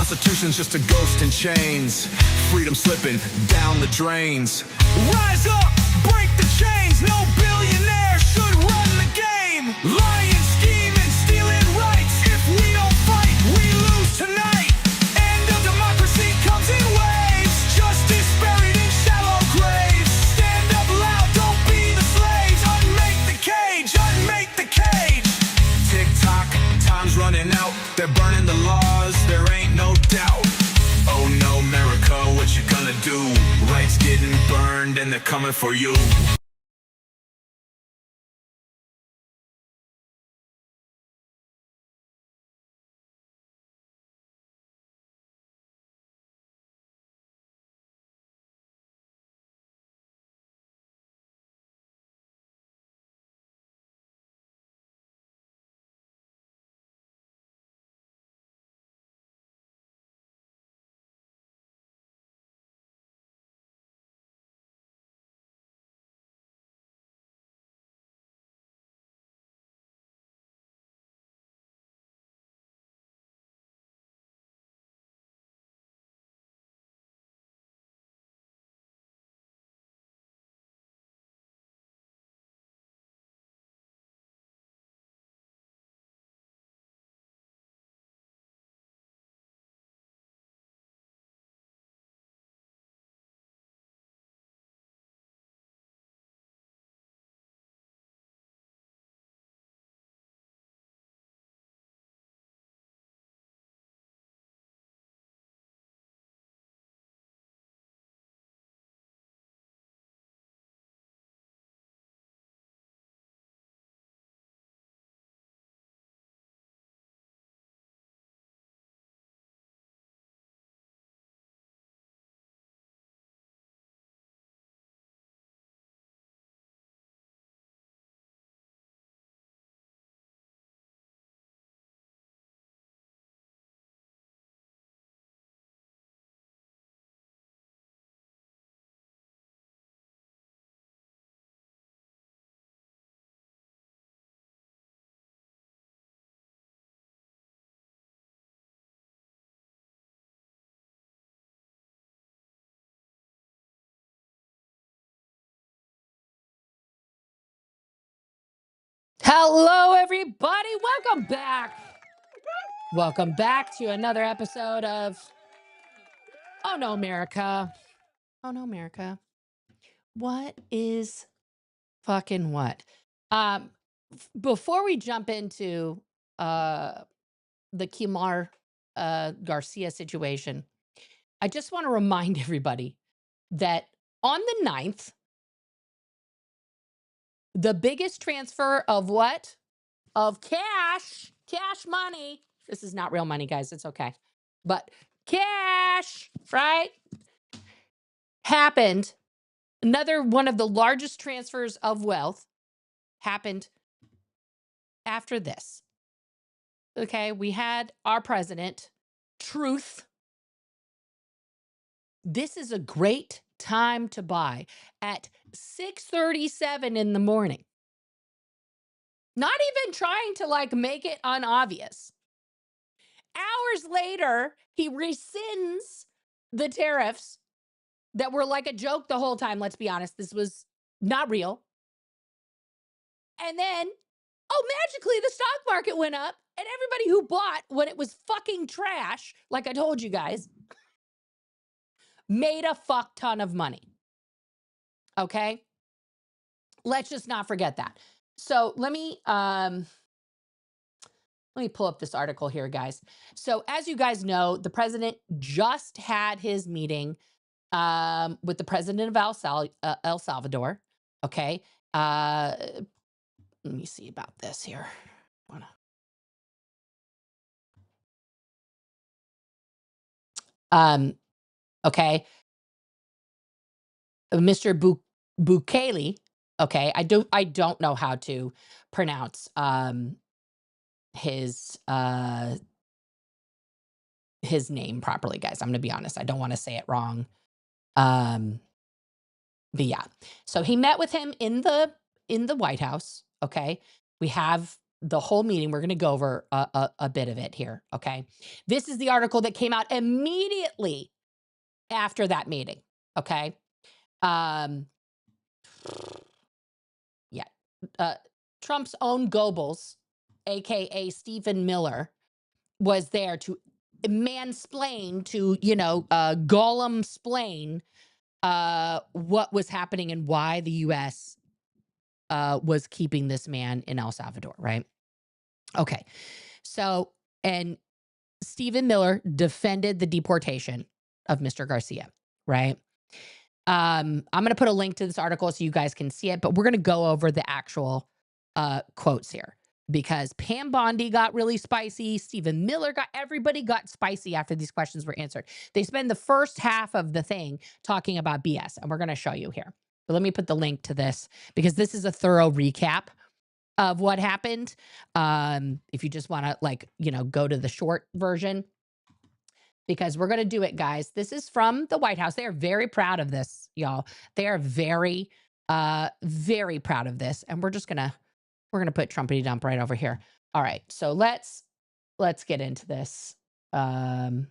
Constitution's just a ghost in chains. Freedom slipping down the drains. Rise up, break the chains. No billionaire should run the game. Lying, scheming, stealing rights. If we don't fight, we lose tonight. End of democracy comes in waves. Justice buried in shallow graves. Stand up loud, don't be the slaves. Unmake the cage, unmake the cage. Tick tock, time's running out. They're burning the laws, there ain't no doubt. Oh no, America, what you gonna do? Rights getting burned and they're coming for you. Hello, everybody. Welcome back. Welcome back to another episode of Oh No, America. Oh No, America. What is fucking what? Before we jump into the Kimar Garcia situation, I just want to remind everybody that on the 9th, the biggest transfer of what? Of cash money. This is not real money, guys. It's okay. But cash, right? Happened. Another one of the largest transfers of wealth happened after this. Okay, we had our president, Truth. This is a great time to buy at 6:37 in the morning. Not even trying to like make it unobvious. Hours later, he rescinds the tariffs that were like a joke the whole time. Let's be honest, this was not real. And then, magically the stock market went up and everybody who bought when it was fucking trash, like I told you guys, made a fuck ton of money. Okay? Let's just not forget that. So let me pull up this article here, guys. So as you guys know, the president just had his meeting with the president of El Salvador. Okay. Let me see about this here. Okay. Mr. Bukele. Okay. I don't know how to pronounce his name properly, guys. I'm gonna be honest. I don't want to say it wrong. But yeah. So he met with him in the White House. Okay. We have the whole meeting. We're going to go over a bit of it here. Okay. This is the article that came out immediately after that meeting. Okay. Um, yeah. Trump's own Goebbels, aka Stephen Miller, was there to mansplain, to Gollum splain what was happening and why the U.S. Was keeping this man in El Salvador, right? Okay. So, and Stephen Miller defended the deportation of Mr. Garcia, right? I'm going to put a link to this article so you guys can see it, but we're going to go over the actual quotes here, because Pam Bondi got really spicy. Stephen Miller everybody got spicy after these questions were answered. They spend the first half of the thing talking about BS, and we're going to show you here. But let me put the link to this, because this is a thorough recap of what happened. If you just want to go to the short version, because we're going to do it, guys. This is from the White House. They are very proud of this, y'all. They are very, very proud of this. And we're going to put Trumpity Dump right over here. All right. So let's get into this. Here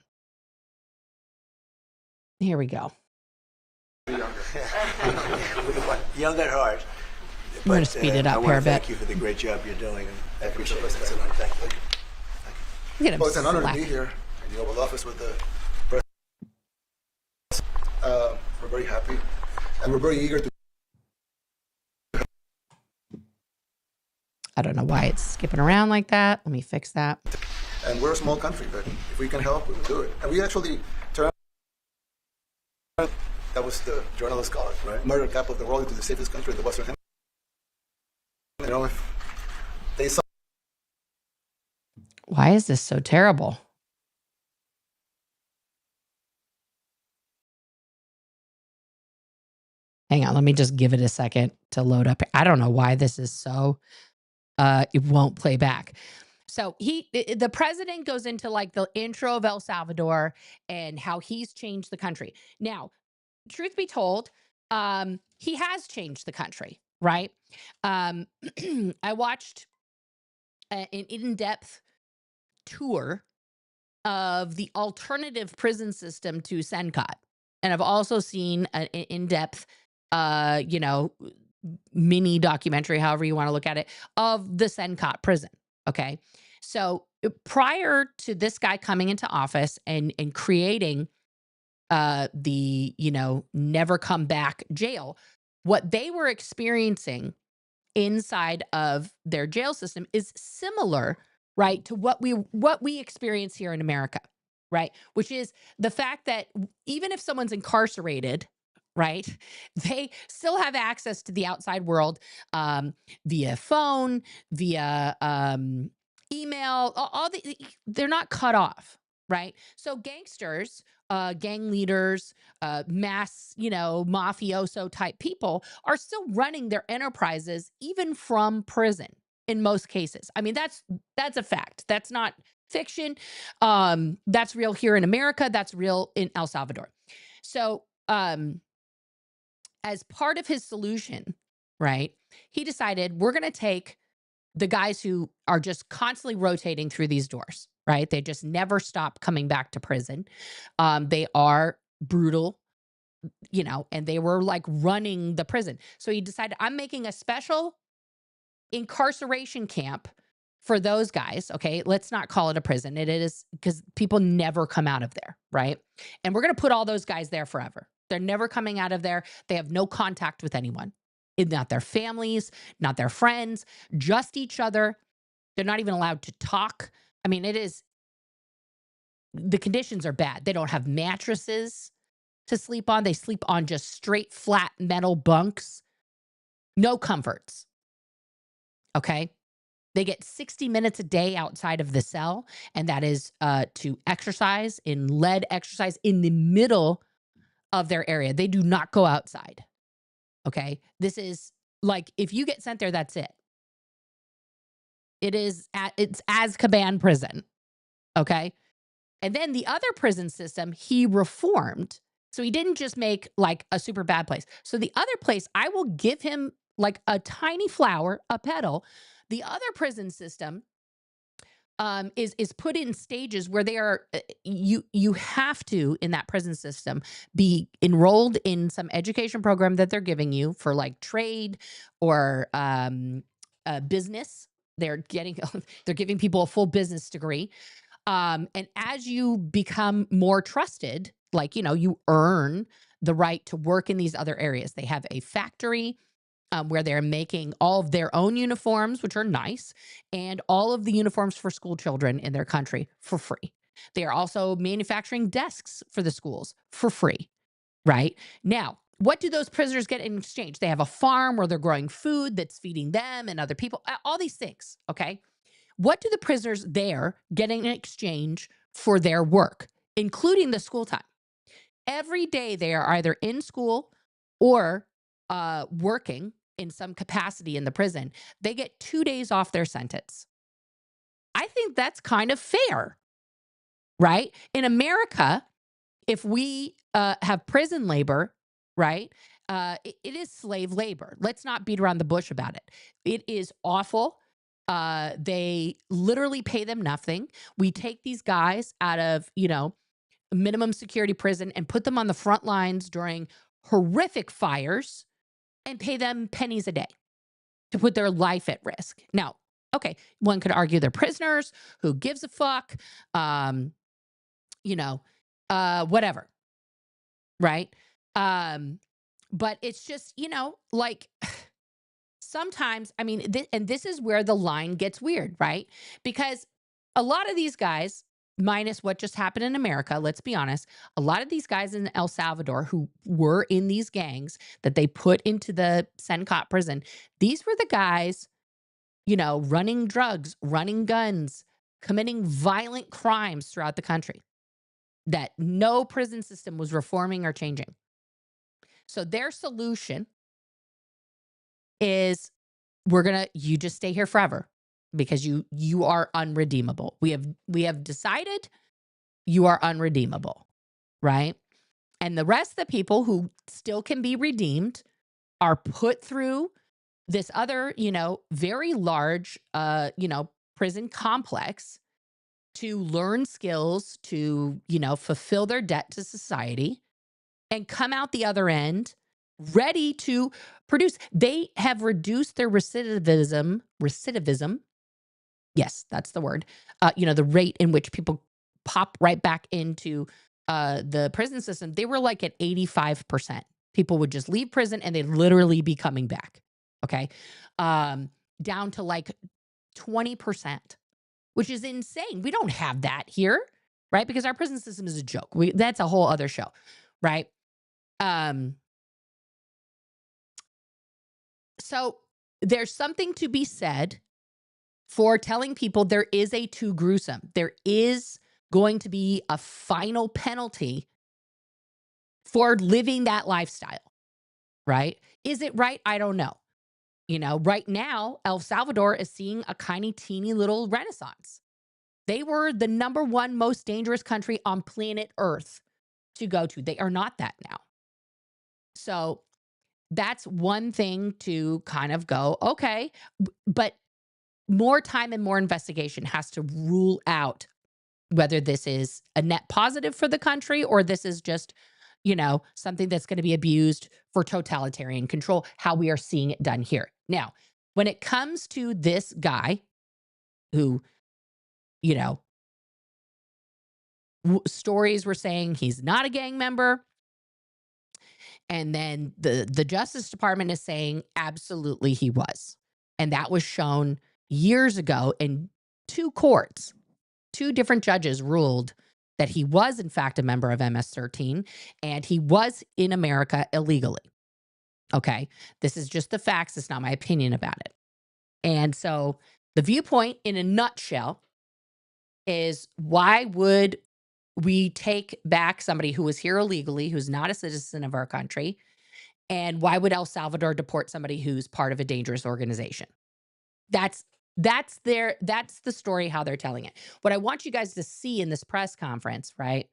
we go. Young at heart. I'm going to speed it up here a bit. Thank you for the great job you're doing. And I appreciate it. Thank you. Well, it's an honor to be here in the Oval Office with the president. We're very happy, and we're very eager to. I don't know why it's skipping around like that. Let me fix that. And we're a small country, but if we can help, we will do it. And we actually turned. That was the Journal of Scholars, right? Murder capital of the world into the safest country in the Western Hemisphere. You know, if they saw. Why is this so terrible? Hang on, let me just give it a second to load up. I don't know why this is so, it won't play back. So the president goes into like the intro of El Salvador and how he's changed the country. Now, truth be told, he has changed the country, right? I watched an in-depth tour of the alternative prison system to Sencot. And I've also seen an in-depth, mini documentary, however you want to look at it, of the Sencot prison. Okay. So prior to this guy coming into office and creating the, never come back jail, what they were experiencing inside of their jail system is similar, right, to what we experience here in America, right? Which is the fact that even if someone's incarcerated, right, they still have access to the outside world via phone, via email. They're not cut off, right? So gangsters, gang leaders, mass, mafioso type people are still running their enterprises even from prison in most cases. I mean, that's a fact. That's not fiction. That's real here in America. That's real in El Salvador. So, as part of his solution, right, he decided we're going to take the guys who are just constantly rotating through these doors, right? They just never stop coming back to prison. They are brutal, and they were like running the prison. So he decided, I'm making a special incarceration camp for those guys. Okay. Let's not call it a prison. It is, because people never come out of there. Right. And we're going to put all those guys there forever. They're never coming out of there. They have no contact with anyone. Not their families, not their friends, just each other. They're not even allowed to talk. I mean, the conditions are bad. They don't have mattresses to sleep on. They sleep on just straight, flat metal bunks. No comforts. Okay. They get 60 minutes a day outside of the cell, and that is to exercise in lead exercise in the middle of their area. They do not go outside. Okay. This is like, if you get sent there, that's it. It's Azkaban prison. Okay. And then the other prison system he reformed. So he didn't just make like a super bad place. So the other place, I will give him like a tiny flower, a petal, The other prison system is put in stages where they are you have to, in that prison system, be enrolled in some education program that they're giving you for like trade or business. They're getting they're giving people a full business degree. And as you become more trusted, like, you earn the right to work in these other areas. They have a factory where they're making all of their own uniforms, which are nice, and all of the uniforms for school children in their country for free. They are also manufacturing desks for the schools for free, right? Now, what do those prisoners get in exchange? They have a farm where they're growing food that's feeding them and other people, all these things, okay? What do the prisoners there get in exchange for their work, including the school time? Every day they are either in school or working in some capacity in the prison. They get 2 days off their sentence. I think that's kind of fair, right? In America, if we have prison labor, right, it is slave labor. Let's not beat around the bush about it. It is awful. They literally pay them nothing. We take these guys out of, minimum security prison and put them on the front lines during horrific fires and pay them pennies a day to put their life at risk. Now, okay, one could argue they're prisoners. Who gives a fuck? Whatever, right? But it's just, like sometimes, I mean, and this is where the line gets weird, right? Because a lot of these guys, minus what just happened in America, let's be honest, a lot of these guys in El Salvador who were in these gangs that they put into the Sencot prison, these were the guys, running drugs, running guns, committing violent crimes throughout the country that no prison system was reforming or changing. So their solution is you just stay here forever because you are unredeemable. We have decided you are unredeemable, right? And the rest of the people who still can be redeemed are put through this other, very large, prison complex to learn skills, to, fulfill their debt to society and come out the other end ready to produce. They have reduced their recidivism. Yes, that's the word. The rate in which people pop right back into the prison system. They were like at 85%. People would just leave prison and they'd literally be coming back. Okay. Down to like 20%, which is insane. We don't have that here, right? Because our prison system is a joke. That's a whole other show, right? So there's something to be said for telling people there is a too gruesome. There is going to be a final penalty for living that lifestyle, right? Is it right? I don't know. Right now, El Salvador is seeing a teeny little renaissance. They were the number one most dangerous country on planet Earth to go to. They are not that now. So that's one thing to kind of go, okay, but more time and more investigation has to rule out whether this is a net positive for the country or this is just, something that's going to be abused for totalitarian control, how we are seeing it done here. Now, when it comes to this guy who, stories were saying he's not a gang member, and then the Justice Department is saying absolutely he was. And that was shown years ago in two courts. Two different judges ruled that he was, in fact, a member of MS-13 and he was in America illegally. Okay. This is just the facts. It's not my opinion about it. And so the viewpoint in a nutshell is, why would we take back somebody who was here illegally, who's not a citizen of our country? And why would El Salvador deport somebody who's part of a dangerous organization? That's the story, how they're telling it. What I want you guys to see in this press conference, right,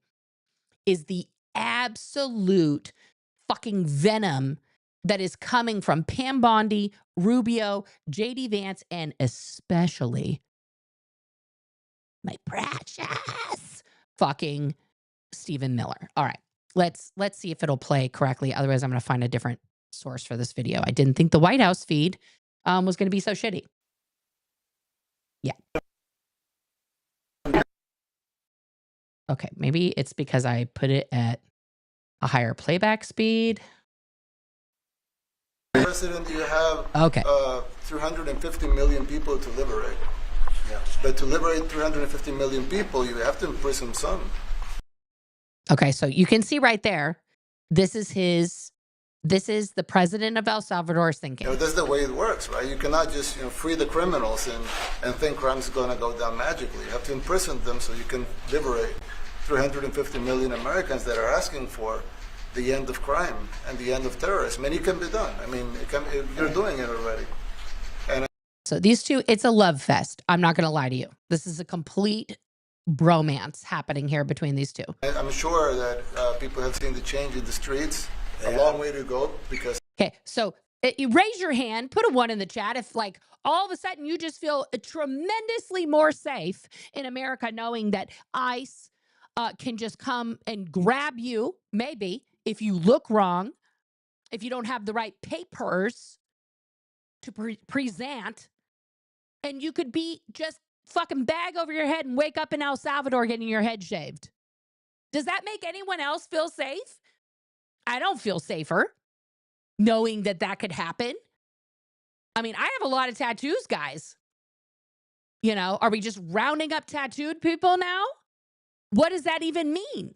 is the absolute fucking venom that is coming from Pam Bondi, Rubio, JD Vance, and especially my precious fucking Stephen Miller. All right, let's see if it'll play correctly. Otherwise, I'm going to find a different source for this video. I didn't think the White House feed was going to be so shitty. Yeah. Okay, maybe it's because I put it at a higher playback speed. President, you have Okay. 350 million people to liberate. Yeah. But to liberate 350 million people, you have to imprison some. Okay, so you can see right there, this is the president of El Salvador's thinking. That's the way it works, right? You cannot just free the criminals and think crime's going to go down magically. You have to imprison them so you can liberate 350 million Americans that are asking for the end of crime and the end of terrorism. And it can be done. I mean, you're doing it already. So these two, it's a love fest. I'm not going to lie to you. This is a complete bromance happening here between these two. I'm sure that people have seen the change in the streets. A long way to go because... Okay, so you raise your hand, put a 1 in the chat if like all of a sudden you just feel tremendously more safe in America knowing that ICE can just come and grab you, maybe, if you look wrong, if you don't have the right papers to present, and you could be just fucking bag over your head and wake up in El Salvador getting your head shaved. Does that make anyone else feel safe? I don't feel safer knowing that that could happen. I mean, I have a lot of tattoos, guys. Are we just rounding up tattooed people now? What does that even mean?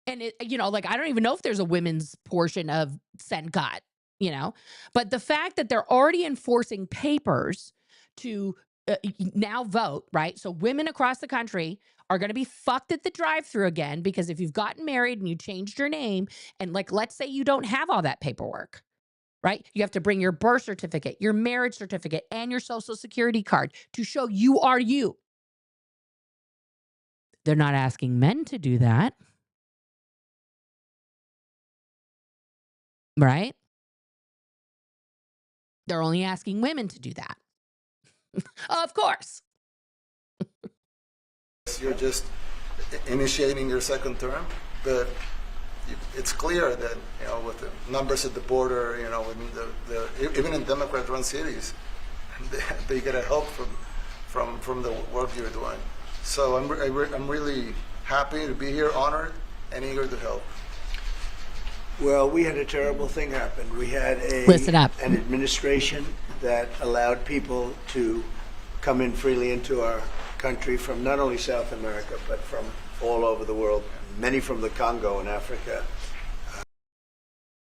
And I don't even know if there's a women's portion of Senkat, but the fact that they're already enforcing papers to now vote, right? So women across the country are going to be fucked at the drive-thru again because if you've gotten married and you changed your name and let's say you don't have all that paperwork, right? You have to bring your birth certificate, your marriage certificate, and your social security card to show you are you. They're not asking men to do that. Right? They're only asking women to do that. Of course. You're just initiating your second term, but it's clear that with the numbers at the border, with even in Democrat-run cities, they get a help from the work you're doing. So I'm really happy to be here, honored, and eager to help. Well, we had a terrible thing happen. We had Listen up. an administration that allowed people to come in freely into our country from not only South America, but from all over the world, many from the Congo and Africa.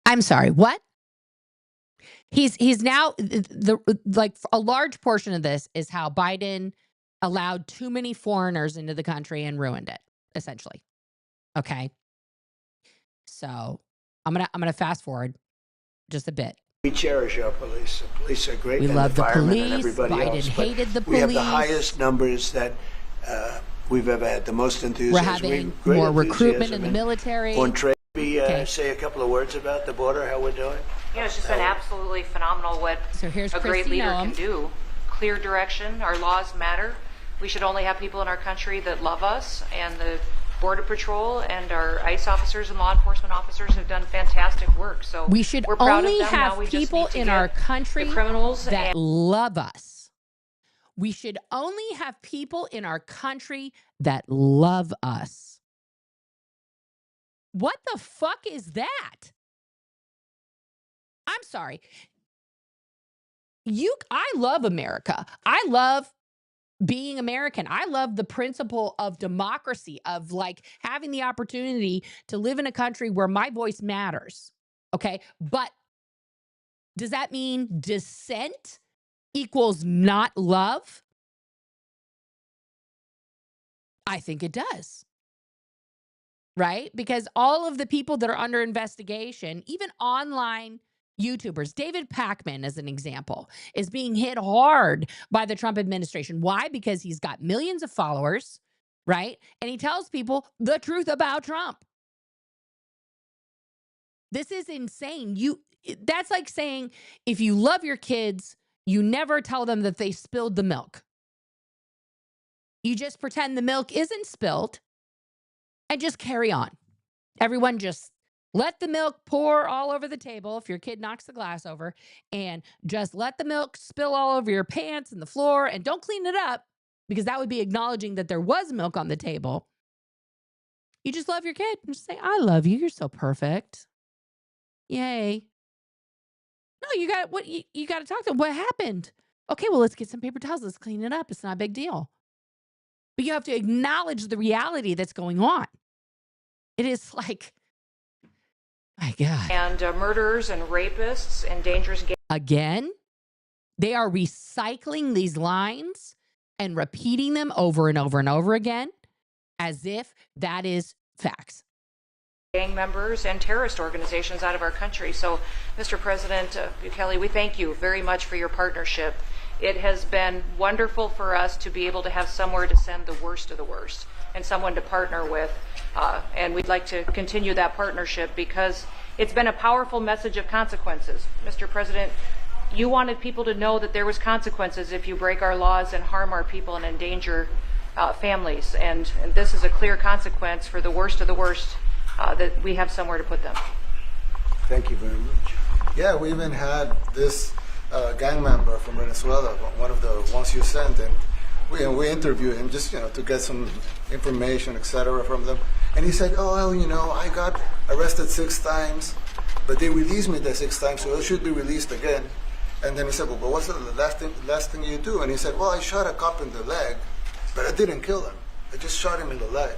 I'm sorry, what? He's now a large portion of this is how Biden allowed too many foreigners into the country and ruined it, essentially. Okay. So I'm gonna fast forward just a bit. We cherish our police. The police are great. We and love the firemen police. And everybody Biden else, but hated the we have the police. highest numbers that we've ever had. The most enthusiasm. We're having great more recruitment enthusiasm in the military. On trade, Okay. say a couple of words about the border, how we're doing. It's just been absolutely phenomenal what So here's a great Kristi leader Noem. can do. Clear direction. Our laws matter. We should only have people in our country that love us, and the Border Patrol and our ICE officers and law enforcement officers have done fantastic work. So We should we're proud only of them. Now have we just people need to in get our country the criminals that and love us. We should only have people in our country that love us. What the fuck is that? I'm sorry. I love America. I love being American. I love the principle of democracy, of having the opportunity to live in a country where my voice matters. Okay. But does that mean dissent equals not love? I think it does. Right? Because all of the people that are under investigation, even online YouTubers, David Pakman, as an example, is being hit hard by the Trump administration. Why? Because he's got millions of followers, right? And he tells people the truth about Trump. This is insane. That's like saying if you love your kids, you never tell them that they spilled the milk. You just pretend the milk isn't spilled and just carry on. Everyone just let the milk pour all over the table if your kid knocks the glass over, and just let the milk spill all over your pants and the floor, and don't clean it up because that would be acknowledging that there was milk on the table. You just love your kid and just say, I love you. You're so perfect. Yay. No, you got what you got to talk to them. What happened? Okay, well, let's get some paper towels. Let's clean it up. It's not a big deal. But you have to acknowledge the reality that's going on. It is like, my God. And murderers and rapists and dangerous Again, they are recycling these lines and repeating them over and over and over again as if that is facts. gang members and terrorist organizations out of our country. So, Mr. President Bukele, we thank you very much for your partnership. It has been wonderful for us to be able to have somewhere to send the worst of the worst and someone to partner with. And we'd like to continue that partnership because it's been a powerful message of consequences. Mr. President, you wanted people to know that there was consequences if you break our laws and harm our people and endanger families. And this is a clear consequence for the worst of the worst, that we have somewhere to put them. Thank you very much. Yeah, we even had this gang member from Venezuela, one of the ones you sent, and we interviewed him just to get some information, etc. from them. And he said, "Oh, well, I got arrested 6 times, but they released me the 6th time, so it should be released again." And then he said, "Well, but what's the last thing you do?" And he said, "Well, I shot a cop in the leg, but I didn't kill him. I just shot him in the leg."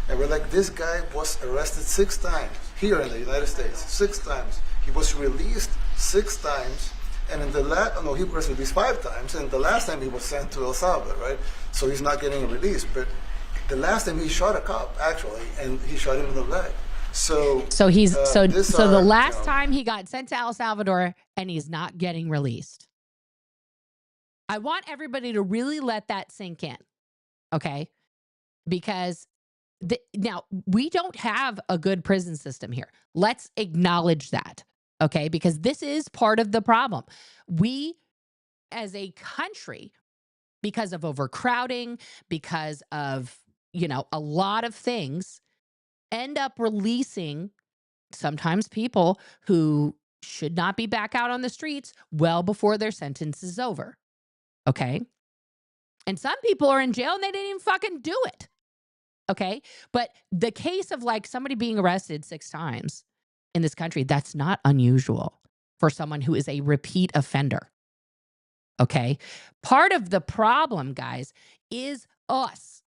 And we're like, this guy was arrested 6 times here in the United States, 6 times. He was released 6 times, and in the he was released 5 times, and the last time he was sent to El Salvador, right? So he's not getting released. But the last time he shot a cop, actually, and he shot him in the leg. So he's the last time he got sent to El Salvador, and he's not getting released. I want everybody to really let that sink in, okay? Because now we don't have a good prison system here. Let's acknowledge that, okay? Because this is part of the problem. We, as a country, because of overcrowding, because of a lot of things, end up releasing sometimes people who should not be back out on the streets well before their sentence is over. Okay? And some people are in jail and they didn't even fucking do it. Okay? But the case of like somebody being arrested 6 times in this country, that's not unusual for someone who is a repeat offender. Okay? Part of the problem, guys, is us.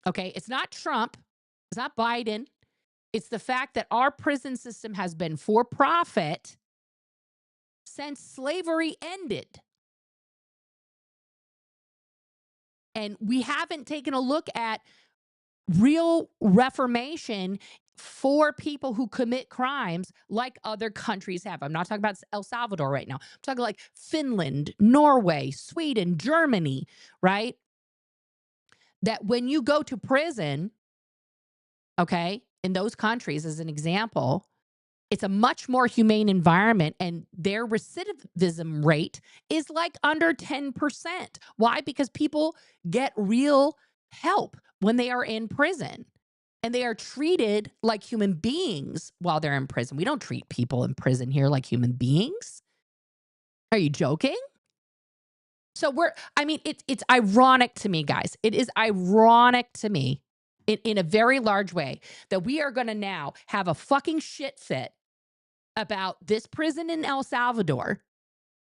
Okay? It's not Trump. It's not Biden. It's the fact that our prison system has been for profit since slavery ended. And we haven't taken a look at real reformation for people who commit crimes like other countries have. I'm not talking about El Salvador right now. I'm talking like Finland, Norway, Sweden, Germany, right? That when you go to prison, okay, in those countries, as an example, it's a much more humane environment, and their recidivism rate is like under 10%. Why? Because people get real help when they are in prison, and they are treated like human beings while they're in prison. We don't treat people in prison here like human beings. Are you joking? So it's ironic to me, guys. It is ironic to me in a very large way that we are going to now have a fucking shit fit about this prison in El Salvador,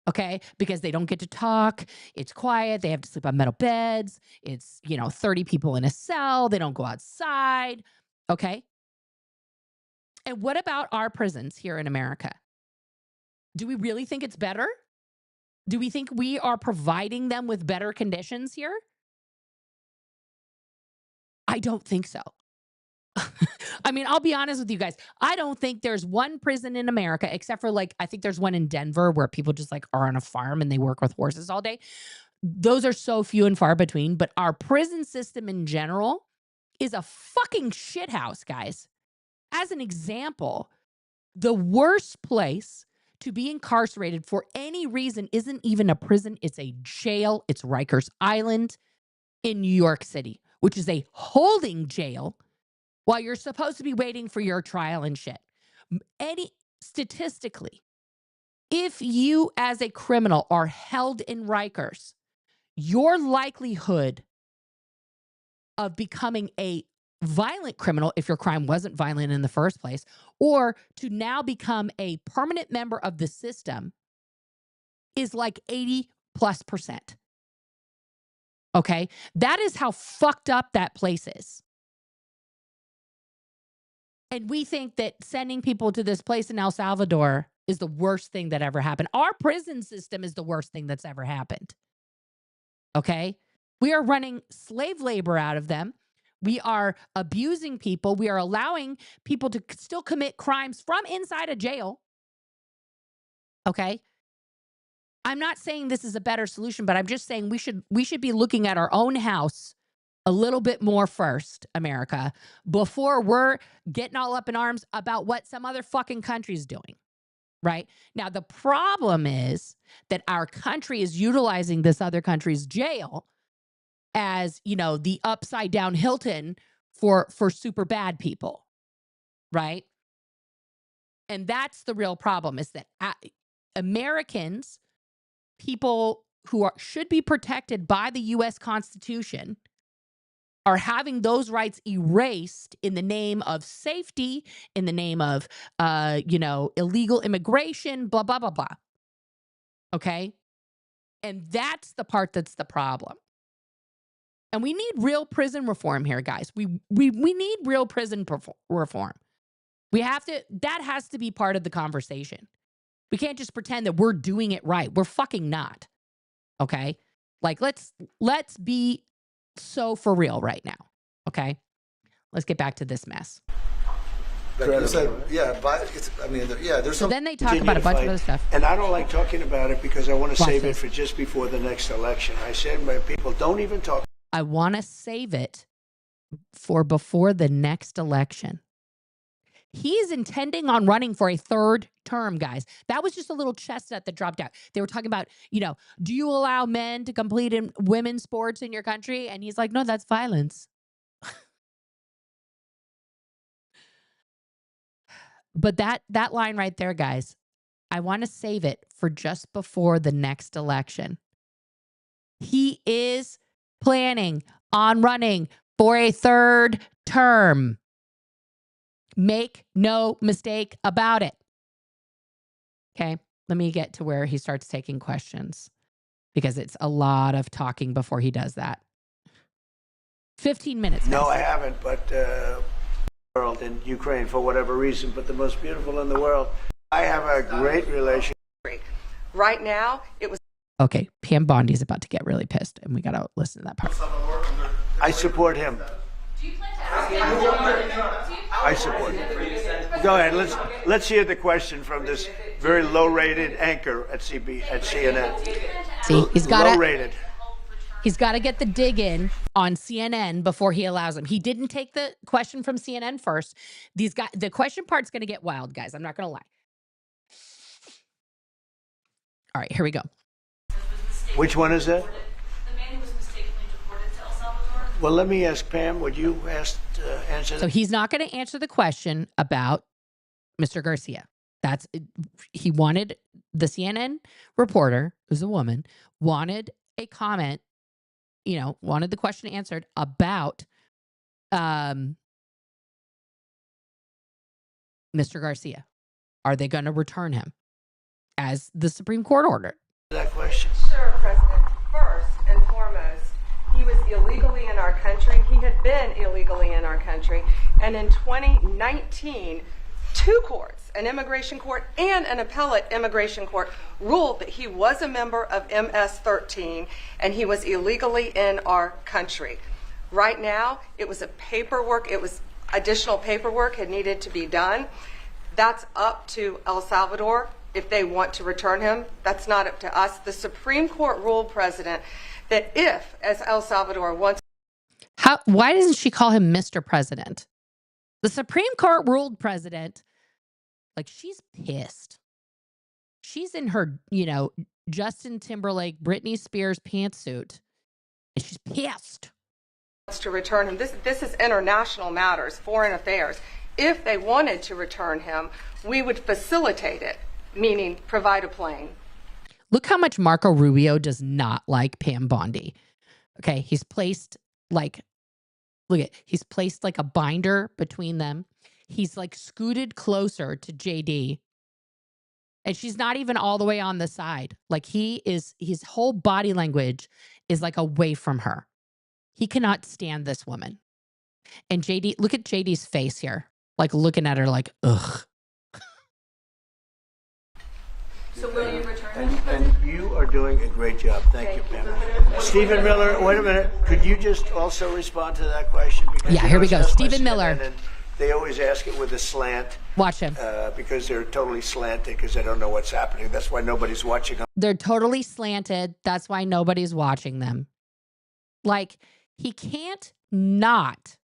okay? Because they don't get to talk. It's quiet. They have to sleep on metal beds. It's, 30 people in a cell. They don't go outside, okay? And what about our prisons here in America? Do we really think it's better? Do we think we are providing them with better conditions here? I don't think so. I mean, I'll be honest with you guys. I don't think there's one prison in America, except for I think there's one in Denver where people just are on a farm and they work with horses all day. Those are so few and far between. But our prison system in general is a fucking shithouse, guys. As an example, The worst place to be incarcerated for any reason isn't even a prison. It's a jail. It's Rikers Island in New York City, which is a holding jail while you're supposed to be waiting for your trial and shit. Statistically, if you as a criminal are held in Rikers, your likelihood of becoming a violent criminal, if your crime wasn't violent in the first place, or to now become a permanent member of the system is like 80+%. Okay? That is how fucked up that place is. And we think that sending people to this place in El Salvador is the worst thing that ever happened. Our prison system is the worst thing that's ever happened. Okay? We are running slave labor out of them. We are abusing people. We are allowing people to still commit crimes from inside a jail. Okay? I'm not saying this is a better solution, but I'm just saying we should be looking at our own house a little bit more first, America, before we're getting all up in arms about what some other fucking country's doing. Right? Now, the problem is that our country is utilizing this other country's jail as, you know, the upside down Hilton for super bad people. Right? And that's the real problem, is that Americans, people who should be protected by the U.S. Constitution, are having those rights erased in the name of safety, in the name of, illegal immigration, blah, blah, blah, blah. Okay? And that's the part that's the problem. And we need real prison reform here, guys. We need real prison reform. That has to be part of the conversation. We can't just pretend that we're doing it right. We're fucking not. Okay? Like, let's be so for real right now. Okay? Let's get back to this mess. Like you said, there's some. Then they talk about a bunch of other stuff. And I don't like talking about it because I want to save it for just before the next election. I said, my people, don't even talk. I want to save it for before the next election. He is intending on running for a third term, guys. That was just a little chestnut that dropped out. They were talking about, do you allow men to compete in women's sports in your country? And he's like, no, that's violence. But that line right there, guys, I want to save it for just before the next election. He is planning on running for a third term. Make no mistake about it. Okay, let me get to where he starts taking questions, because it's a lot of talking before he does that. 15 minutes. No, I haven't, but world in Ukraine for whatever reason, but the most beautiful in the world. I have a great relationship. Right now, it was. Okay, Pam Bondi's about to get really pissed, and we got to listen to that part. I support him. Do you plan to ask him? I support him. Go ahead. Let's hear the question from this very low-rated anchor at CNN. See, he's got low-rated. He's got to get the dig in on CNN before he allows him. He didn't take the question from CNN first. The question part's going to get wild, guys. I'm not going to lie. All right, here we go. Which one is that? The man who was mistakenly deported to El Salvador. Well, let me ask Pam. Would you answer that? So he's not going to answer the question about Mr. Garcia. He wanted the CNN reporter, who's a woman, wanted a comment, wanted the question answered about Mr. Garcia. Are they going to return him as the Supreme Court ordered? That question. Sure, President. First and foremost, he was illegally in our country. He had been illegally in our country. And in 2019, two courts, an immigration court and an appellate immigration court, ruled that he was a member of MS-13 and he was illegally in our country. Right now, it was additional paperwork had needed to be done. That's up to El Salvador. If they want to return him, that's not up to us. The Supreme Court ruled, President, that if, as El Salvador wants... Why doesn't she call him Mr. President? The Supreme Court ruled, President, Like, she's pissed. She's in her, Justin Timberlake, Britney Spears pantsuit, and she's pissed. To return him. This is international matters, foreign affairs. If they wanted to return him, we would facilitate it, meaning provide a plane. Look how much Marco Rubio does not like Pam Bondi. Okay, he's placed like a binder between them. He's like scooted closer to JD. And she's not even all the way on the side. Like, his whole body language is like away from her. He cannot stand this woman. And JD, look at JD's face here. Like, looking at her like, ugh. So will you return him? And you are doing a great job. Thank you, Pam. Stephen Miller, wait a minute. Could you just also respond to that question? Because Yeah, here we go. it's asked by Stephen Miller. CNN, and they always ask it with a slant. Watch him. Because they're totally slanted because they don't know what's happening. That's why nobody's watching them. They're totally slanted. That's why nobody's watching them. Like, he can't not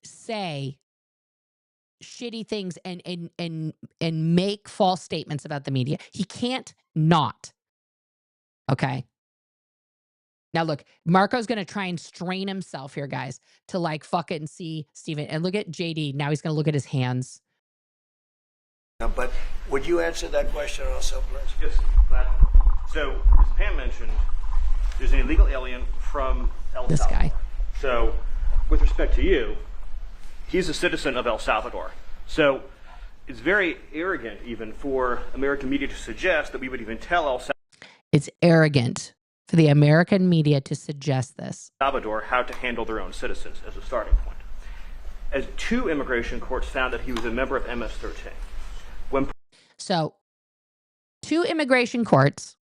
say shitty things and make false statements about the media. He can't not. Okay. Now look, Marco's going to try and strain himself here, guys, to like fucking see Steven. And look at JD. Now he's going to look at his hands. But would you answer that question also, please? Yes, gladly. So, as Pam mentioned, there's an illegal alien from El This Salvador. guy. So, with respect to you, he's a citizen of El Salvador. So, it's very arrogant even for American media to suggest that we would even tell El It's arrogant for the American media to suggest this. Salvador how to handle their own citizens as a starting point. As 2 immigration courts found that he was a member of MS-13. So 2 immigration courts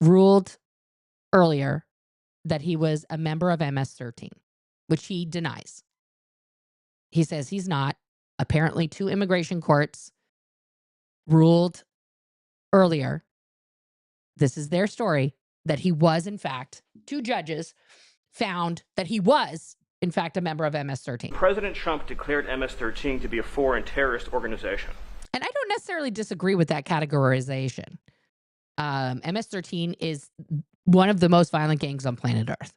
ruled earlier that he was a member of MS-13, which he denies. He says he's not. Apparently 2 immigration courts ruled earlier, this is their story, that he was in fact, 2 judges found that he was in fact a member of MS-13. President Trump declared MS-13 to be a foreign terrorist organization. And I don't necessarily disagree with that categorization. MS-13 is one of the most violent gangs on planet Earth.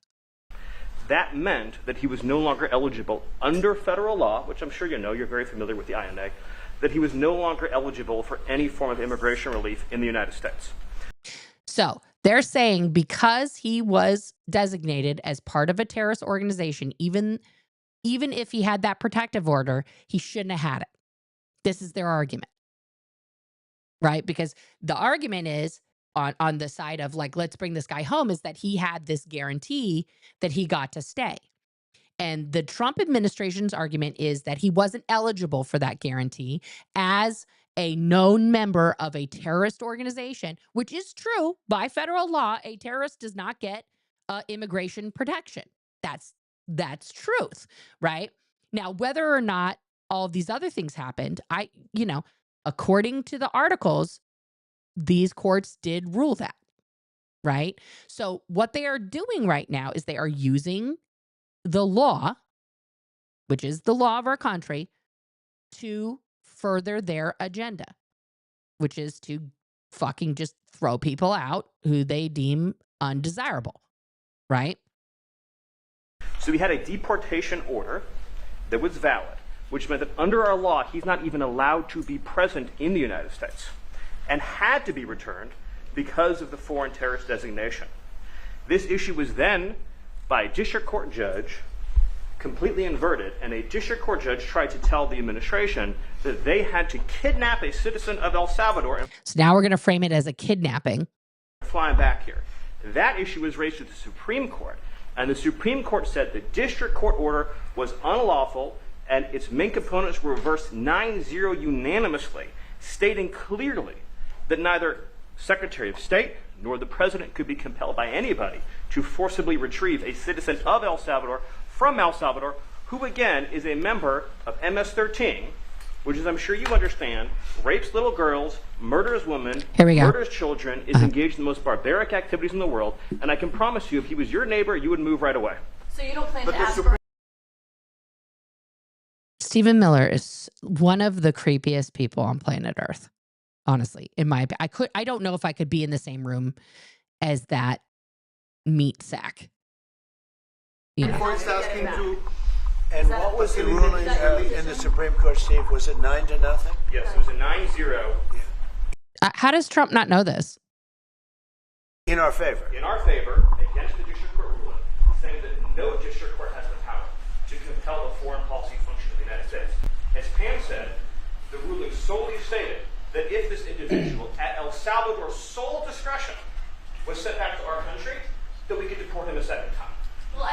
That meant that he was no longer eligible under federal law, which I'm sure you know, you're very familiar with the INA, that he was no longer eligible for any form of immigration relief in the United States. So they're saying because he was designated as part of a terrorist organization, even if he had that protective order, he shouldn't have had it. This is their argument, right? Because the argument is on the side of like, let's bring this guy home, is that he had this guarantee that he got to stay. And the Trump administration's argument is that he wasn't eligible for that guarantee as a known member of a terrorist organization, which is true. By federal law, a terrorist does not get immigration protection. That's truth, right? Now, whether or not all of these other things happened, according to the articles, these courts did rule that, right? So what they are doing right now is they are using the law, which is the law of our country, to further their agenda, which is to fucking just throw people out who they deem undesirable, right? So he had a deportation order that was valid, which meant that under our law, he's not even allowed to be present in the United States and had to be returned because of the foreign terrorist designation. This issue was then, by a district court judge, completely inverted, and a district court judge tried to tell the administration that they had to kidnap a citizen of El Salvador. So now we're going to frame it as a kidnapping. Flying back here. That issue was raised to the Supreme Court, and the Supreme Court said the district court order was unlawful, and its main components were reversed 9-0 unanimously, stating clearly that neither Secretary of State nor the President could be compelled by anybody to forcibly retrieve a citizen of El Salvador from El Salvador, who again is a member of MS-13, which, as I'm sure you understand, rapes little girls, murders women, murders children, is engaged in the most barbaric activities in the world, and I can promise you, if he was your neighbor, you would move right away. So you don't plan to ask for... Stephen Miller is one of the creepiest people on planet Earth. Honestly, in my opinion, I don't know if I could be in the same room as that meat sack. You know. Points asking to. And what was the ruling in the Supreme Court, Steve? Was it 9-0? Yes, it was a 9-0 How does Trump not know this? In our favor. in our favor against the district court ruling, saying that no district court has the power to compel the foreign policy function of the United States. As Pam said, the ruling solely stated that if this individual, at El Salvador's sole discretion, was sent back to our country, that we could deport him a second time. Well,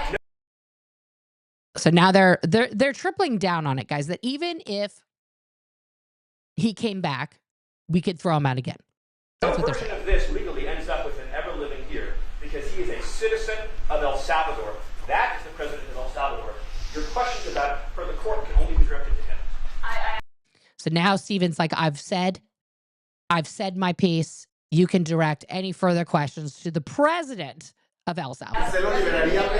So now they're tripling down on it, guys, that even if he came back, we could throw him out again. No That's what they're version saying. of this legally ends up with him ever living here because he is a citizen of El Salvador. That is the president of El Salvador. Your questions about it for the court can only be directed to him. So now Stephen's like, I've said my piece. You can direct any further questions to the president of El Salvador. Can President Bukele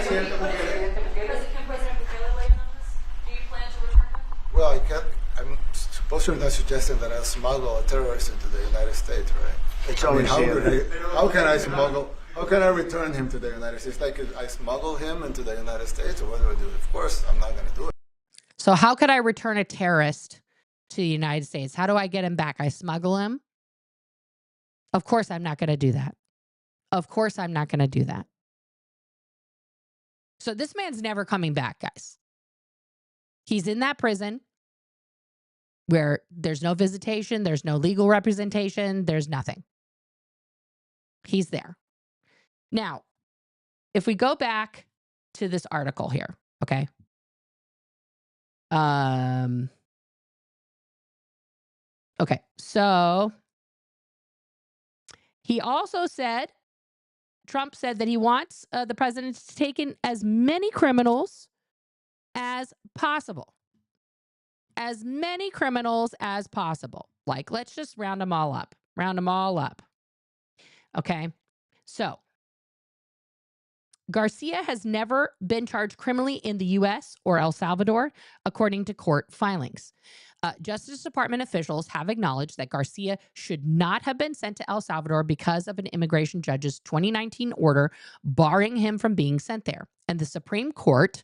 weigh in on this? Do you plan to return him? Well, I'm supposed to be not suggesting that I smuggle a terrorist into the United States, right? It's I mean, only how can I smuggle? How can I return him to the United States? Like, I smuggle him into the United States, or what do I do? Of course, I'm not going to do it. So how could I return a terrorist to the United States? How do I get him back? I smuggle him? Of course, I'm not going to do that. Of course, I'm not going to do that. So this man's never coming back, guys. He's in that prison where there's no visitation, there's no legal representation, there's nothing. He's there. Now, if we go back to this article here, okay? Okay, so he also said, Trump said that he wants the president to take in as many criminals as possible. As many criminals as possible. Like, let's just round them all up. Round them all up. Okay, so Garcia has never been charged criminally in the U.S. or El Salvador, according to court filings. Justice Department officials have acknowledged that Garcia should not have been sent to El Salvador because of an immigration judge's 2019 order barring him from being sent there. And the Supreme Court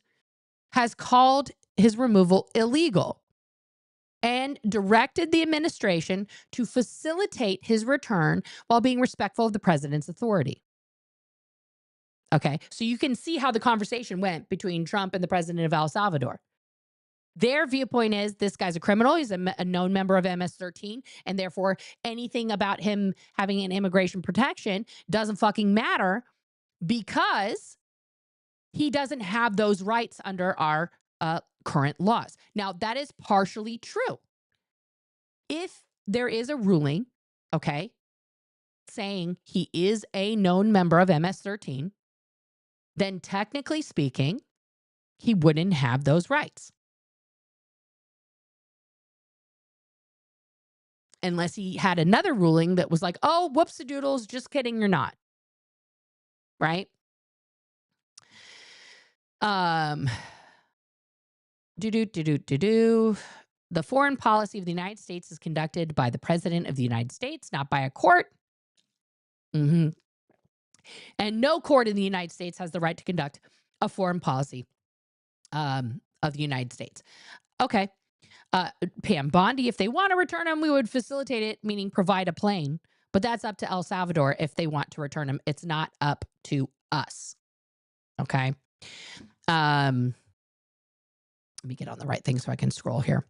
has called his removal illegal and directed the administration to facilitate his return while being respectful of the president's authority. Okay, so you can see how the conversation went between Trump and the president of El Salvador. Their viewpoint is this guy's a criminal. He's a known member of MS-13, and therefore anything about him having an immigration protection doesn't fucking matter because he doesn't have those rights under our current laws. Now, that is partially true. If there is a ruling, okay, saying he is a known member of MS-13, then technically speaking, he wouldn't have those rights. Unless he had another ruling that was like, oh, whoops-a-doodles, just kidding, you're not. Right? The foreign policy of the United States is conducted by the President of the United States, not by a court. And no court in the United States has the right to conduct a foreign policy of the United States. Okay. Pam Bondi, if they want to return him, we would facilitate it, meaning provide a plane. But that's up to El Salvador if they want to return him. It's not up to us. Okay. Let me get on the right thing so I can scroll here.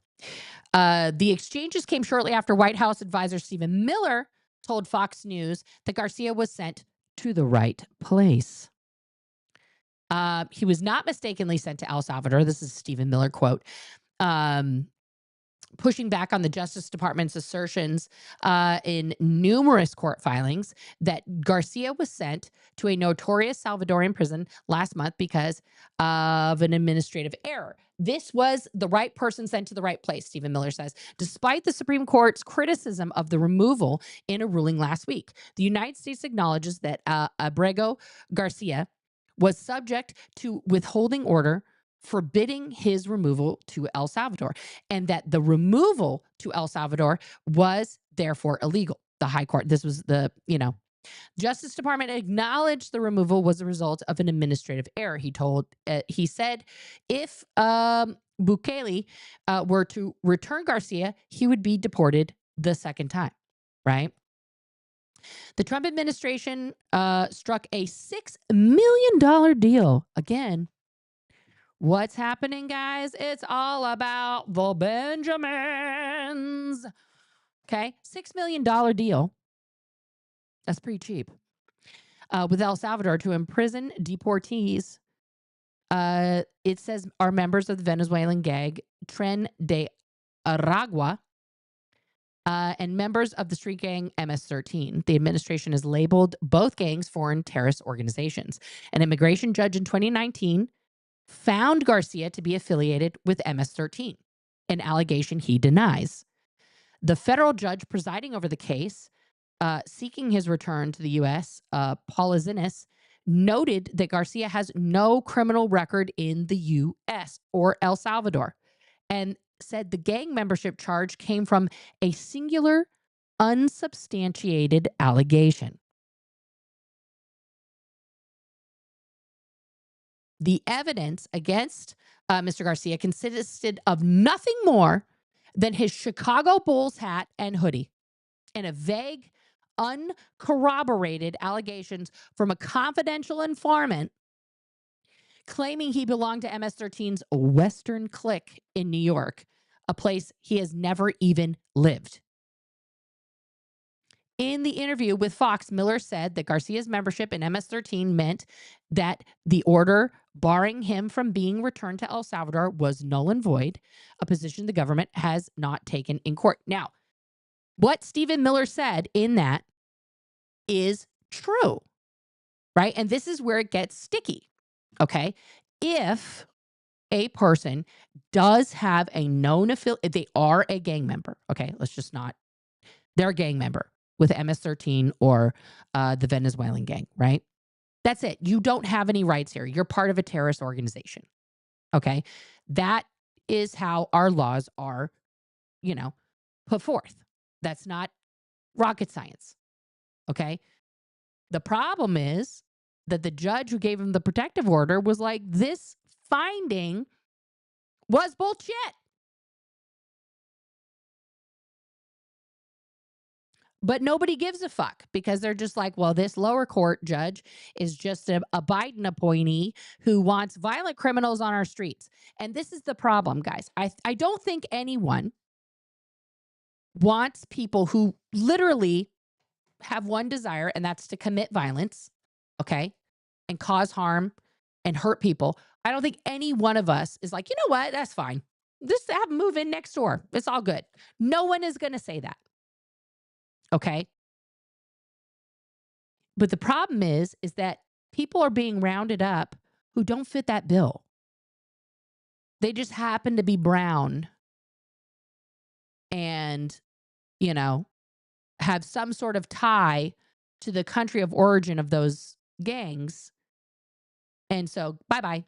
The exchanges came shortly after White House advisor Stephen Miller told Fox News that Garcia was sent to the right place. He was not mistakenly sent to El Salvador. This is Stephen Miller quote. Pushing back on the Justice Department's assertions in numerous court filings that Garcia was sent to a notorious Salvadorian prison last month because of an administrative error. This was the right person sent to the right place, Stephen Miller says, despite the Supreme Court's criticism of the removal in a ruling last week. The United States acknowledges that Abrego Garcia was subject to withholding order forbidding his removal to El Salvador, and that the removal to El Salvador was therefore illegal. The High Court, this was the, Justice Department acknowledged the removal was a result of an administrative error. He said if Bukele were to return Garcia, he would be deported the second time, right? The Trump administration struck a $6 million deal. Again, what's happening, guys? It's all about the Benjamins. Okay, $6 million deal. That's pretty cheap. With El Salvador to imprison deportees. It says are members of the Venezuelan gang Tren de Aragua and members of the street gang MS-13. The administration has labeled both gangs foreign terrorist organizations. An immigration judge in 2019 found Garcia to be affiliated with MS-13, an allegation he denies. The federal judge presiding over the case, seeking his return to the U.S., Paulizinis, noted that Garcia has no criminal record in the U.S. or El Salvador, and said the gang membership charge came from a singular, unsubstantiated allegation. The evidence against Mr. Garcia consisted of nothing more than his Chicago Bulls hat and hoodie, and a vague, uncorroborated allegations from a confidential informant claiming he belonged to MS-13's Western Clique in New York, a place he has never even lived. In the interview with Fox, Miller said that Garcia's membership in MS-13 meant that the order barring him from being returned to El Salvador was null and void, a position the government has not taken in court. Now, what Stephen Miller said in that is true, right? And this is where it gets sticky, okay? If a person does have a known affiliate, if they are a gang member, okay, they're a gang member with MS-13 or the Venezuelan gang, right? That's it. You don't have any rights here. You're part of a terrorist organization, okay? That is how our laws are, put forth. That's not rocket science, okay? The problem is that the judge who gave him the protective order was like, this finding was bullshit. But nobody gives a fuck because they're just like, well, this lower court judge is just a Biden appointee who wants violent criminals on our streets. And this is the problem, guys. I don't think anyone wants people who literally have one desire, and that's to commit violence, okay, and cause harm and hurt people. I don't think any one of us is like, you know what, that's fine. Just have them move in next door. It's all good. No one is going to say that, okay? But the problem is that people are being rounded up who don't fit that bill. They just happen to be brown and, have some sort of tie to the country of origin of those gangs. And so, bye-bye.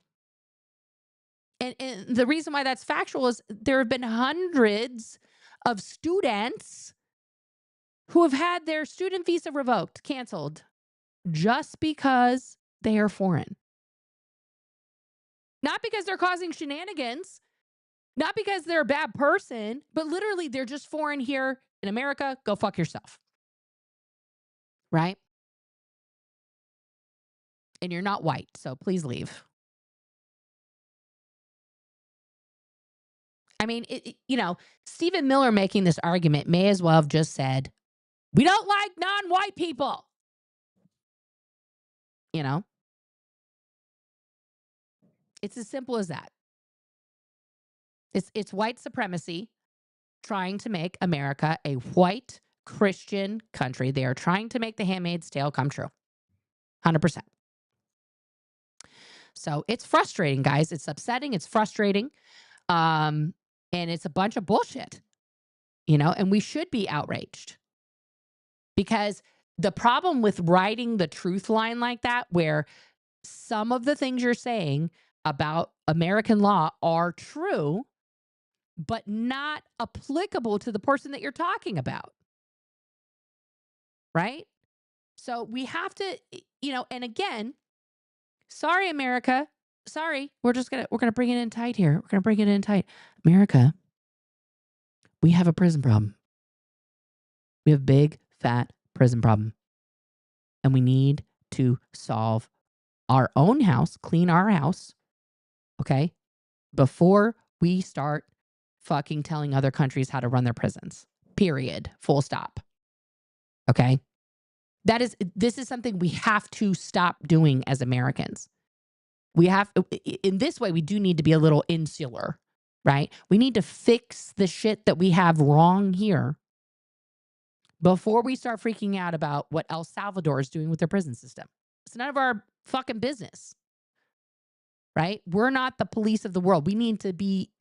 And the reason why that's factual is there have been hundreds of students who have had their student visa revoked, canceled, just because they are foreign. Not because they're causing shenanigans, not because they're a bad person, but literally they're just foreign here in America. Go fuck yourself. Right? And you're not white, so please leave. I mean, Stephen Miller making this argument may as well have just said, we don't like non-white people. It's as simple as that. It's white supremacy trying to make America a white Christian country. They are trying to make the Handmaid's Tale come true. 100%. So it's frustrating, guys. It's upsetting. It's frustrating. And it's a bunch of bullshit, and we should be outraged. Because the problem with writing the truth line like that, where some of the things you're saying about American law are true, but not applicable to the person that you're talking about. Right? So we have to, and again, sorry, America. Sorry, we're gonna bring it in tight here. We're gonna bring it in tight. America, we have a prison problem. We have a big, fat prison problem. And we need to solve our own house, clean our house, okay, before we start fucking telling other countries how to run their prisons. Period. Full stop. Okay? This is something we have to stop doing as Americans. In this way, we do need to be a little insular, right? We need to fix the shit that we have wrong here before we start freaking out about what El Salvador is doing with their prison system. It's none of our fucking business, right? We're not the police of the world. We need to be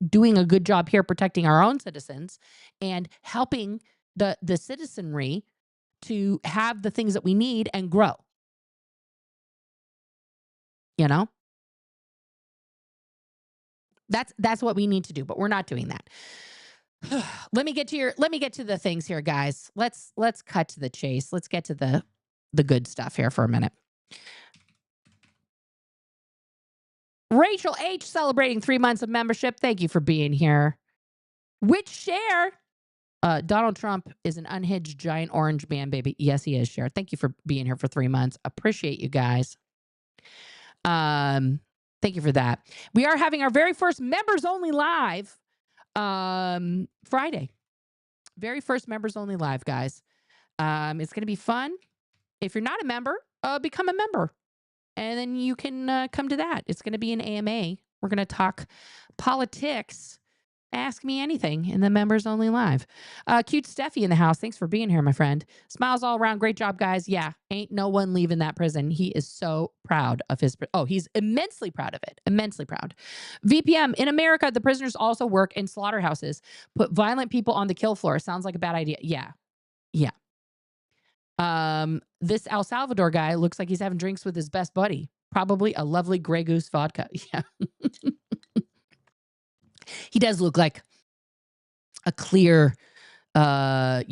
doing a good job here protecting our own citizens and helping the citizenry to have the things that we need and grow. You know? That's what we need to do, but we're not doing that. Let me get to the things here, guys. Let's cut to the chase. Let's get to the good stuff here for a minute. Rachel H celebrating 3 months of membership. Thank you for being here. Which share? Donald Trump is an unhinged giant orange man, baby. Yes, he is, Cher. Thank you for being here for 3 months. Appreciate you guys. Thank you for that. We are having our very first members only live Friday. Very first members only live, guys. It's going to be fun. If you're not a member, become a member. And then you can come to that. It's going to be an AMA. We're going to talk politics. Ask me anything in the members only live. Cute Steffi in the house. Thanks for being here, my friend. Smiles all around. Great job, guys. Yeah, ain't no one leaving that prison. He is so proud of his. Oh, he's immensely proud of it. Immensely proud. VPM, in America, the prisoners also work in slaughterhouses. Put violent people on the kill floor. Sounds like a bad idea. Yeah. Yeah. This El Salvador guy looks like he's having drinks with his best buddy. Probably a lovely Grey Goose vodka. Yeah. He does look like a clear, alcohol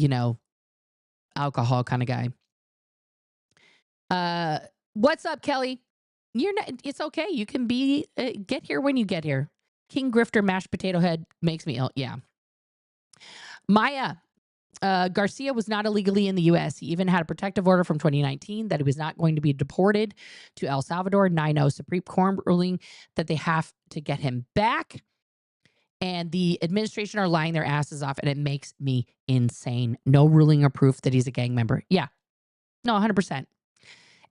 kind of guy. What's up, Kelly? It's okay. You can get here when you get here. King Grifter mashed potato head makes me ill. Yeah. Maya, Garcia was not illegally in the U.S. He even had a protective order from 2019 that he was not going to be deported to El Salvador. 9-0 Supreme Court ruling that they have to get him back. And the administration are lying their asses off, and it makes me insane. No ruling or proof that he's a gang member. Yeah. No, 100%.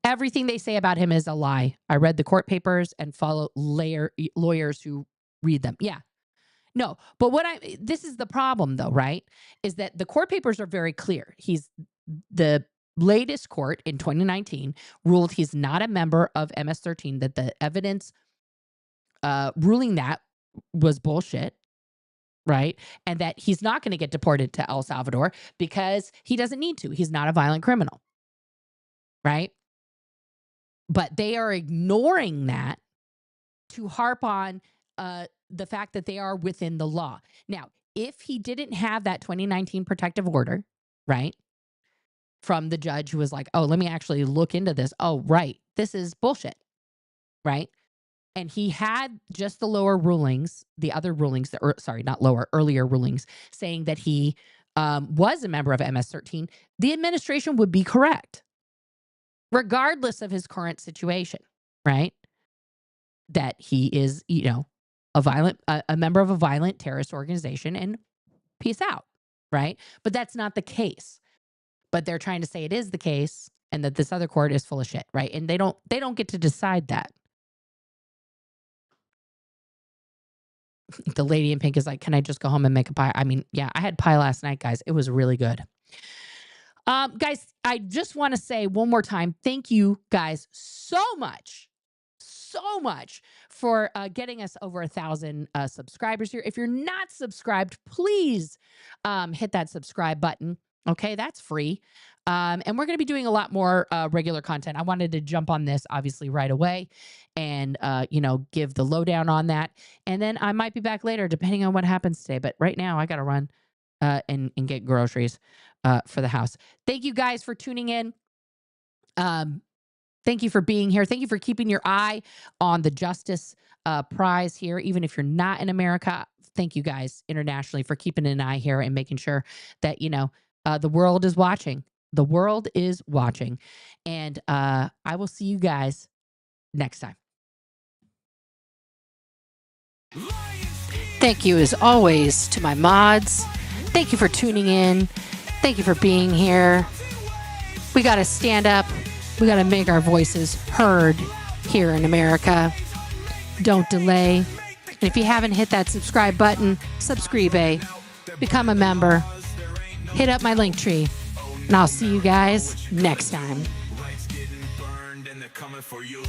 Everything they say about him is a lie. I read the court papers and follow lawyers who read them. Yeah. No, but this is the problem though, right? Is that the court papers are very clear. The latest court in 2019 ruled he's not a member of MS-13, that the evidence ruling that was bullshit. Right. And that he's not going to get deported to El Salvador because he doesn't need to. He's not a violent criminal. Right. But they are ignoring that to harp on the fact that they are within the law. Now, if he didn't have that 2019 protective order, right, from the judge who was like, oh, let me actually look into this. Oh, right. This is bullshit. Right. And he had just the lower rulings, the other rulings, earlier rulings, saying that he was a member of MS-13, the administration would be correct, regardless of his current situation, right? That he is, a member of a violent terrorist organization, and peace out, right? But that's not the case. But they're trying to say it is the case, and that this other court is full of shit, right? And they don't get to decide that. The lady in pink is like, can I just go home and make a pie? I mean, yeah, I had pie last night, guys. It was really good. Guys, I just want to say one more time, thank you guys so much for getting us over 1,000 subscribers here. If you're not subscribed, please hit that subscribe button. Okay, that's free. And we're going to be doing a lot more regular content. I wanted to jump on this obviously right away and, give the lowdown on that. And then I might be back later depending on what happens today. But right now I got to run and get groceries for the house. Thank you guys for tuning in. Thank you for being here. Thank you for keeping your eye on the Justice Prize here, even if you're not in America. Thank you guys internationally for keeping an eye here and making sure that, the world is watching. The world is watching. And I will see you guys next time. Thank you, as always, to my mods. Thank you for tuning in. Thank you for being here. We got to stand up. We got to make our voices heard here in America. Don't delay. And if you haven't hit that subscribe button, subscribe. Become a member. Hit up my link tree. And I'll see you guys next time. Lights getting burned and they're coming for you.